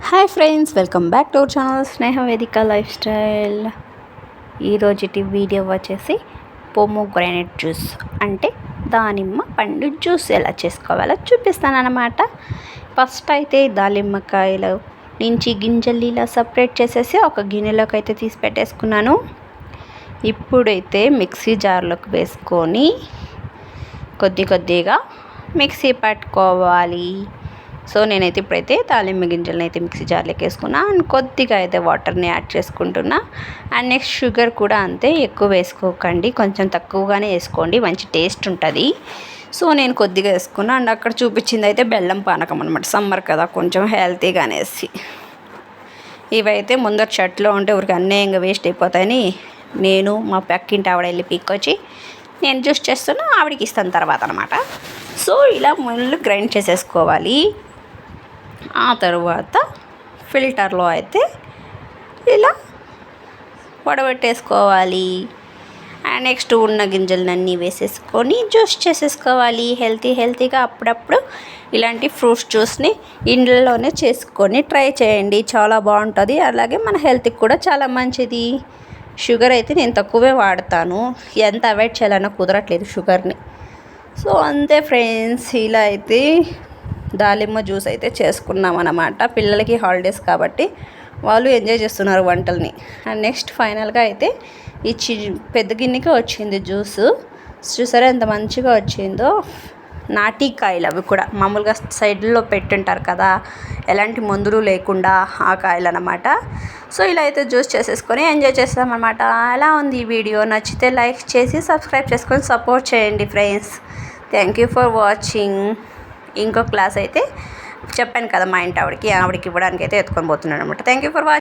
Hi friends, welcome back to our channel Sneha Vedika life style. ఈరోజుటి video వచ్చేసి pomegranate juice అంటే దానిమ్మ పండు జ్యూస్ ఎలా చేసుకోవాలో చూపిస్తాను అన్నమాట. ఫస్ట్ అయితే దానిమ్మకాయలు నుంచి గింజలు ఇలా సపరేట్ చేసేసి ఒక గిన్నెలోకి అయితే తీసి పెట్టేసుకున్నాను. ఇప్పుడైతే మిక్సీ జార్లోకి వేసుకొని కొద్దిగా మిక్సీ పట్టుకోవాలి. సో నేనైతే ఇప్పుడైతే దానిమ్మ గింజలను అయితే మిక్సీ జార్లోకి వేసుకున్నా అండ్ కొద్దిగా అయితే వాటర్ని యాడ్ చేసుకుంటున్నా. అండ్ నెక్స్ట్ షుగర్ కూడా అంతే, ఎక్కువ వేసుకోకండి, కొంచెం తక్కువగానే వేసుకోండి, మంచి టేస్ట్ ఉంటుంది. సో నేను కొద్దిగా వేసుకున్నా. అండ్ అక్కడ చూపించింది అయితే బెల్లం పానకం అనమాట, సమ్మర్ కదా కొంచెం హెల్తీగా అనేసి. ఇవైతే ముందర చెట్లో ఉంటే ఊరికి అన్నీ ఇంకా వేస్ట్ అయిపోతాయని నేను మా పక్కింటి ఆవిడ వెళ్ళి పీక్కొచ్చి నేను జ్యూస్ చేస్తున్నా, ఆవిడకి ఇస్తాను తర్వాత అనమాట. సో ఇలా ముందు గ్రైండ్ చేసేసుకోవాలి. ఆ తర్వాత ఫిల్టర్లో అయితే ఇలా వడబెట్టేసుకోవాలి. అండ్ నెక్స్ట్ ఉన్న గింజలన్నీ వేసేసుకొని జ్యూస్ చేసేసుకోవాలి. హెల్తీగా అప్పుడప్పుడు ఇలాంటి ఫ్రూట్స్ జ్యూస్ని ఇంట్లోనే చేసుకొని ట్రై చేయండి, చాలా బాగుంటుంది. అలాగే మన హెల్త్కి కూడా చాలా మంచిది. షుగర్ అయితే నేను తక్కువే వాడతాను, ఎంత అవాయిడ్ చేయాలన్నా కుదరట్లేదు షుగర్ని. సో అంతే ఫ్రెండ్స్, ఇలా అయితే దానిమ్మ జ్యూస్ అయితే చేసుకున్నాం అన్నమాట. పిల్లలకి హాలిడేస్ కాబట్టి వాళ్ళు ఎంజాయ్ చేస్తున్నారు వంటల్ని. అండ్ నెక్స్ట్ ఫైనల్గా అయితే ఈ పెద్ద గిన్నెకి వచ్చింది జ్యూస్. చూసారా ఎంత మంచిగా వచ్చిందో. నాటి కాయలు అవి కూడా మామూలుగా సైడ్లో పెట్టుంటారు కదా, ఎలాంటి మందులు లేకుండా ఆ కాయలు అన్నమాట. సో ఇలా అయితే జ్యూస్ చేసేసుకొని ఎంజాయ్ చేస్తామన్నమాట. ఎలా ఉంది ఈ వీడియో? నచ్చితే లైక్ చేసి సబ్స్క్రైబ్ చేసుకొని సపోర్ట్ చేయండి friends. Thank you for watching. ఇంకో క్లాస్ అయితే చెప్పాను కదా మా ఇంటి ఆవిడకి ఇవ్వడానికి అయితే ఎత్తుకొని పోతున్నాను అనమాట. Thank you for watching.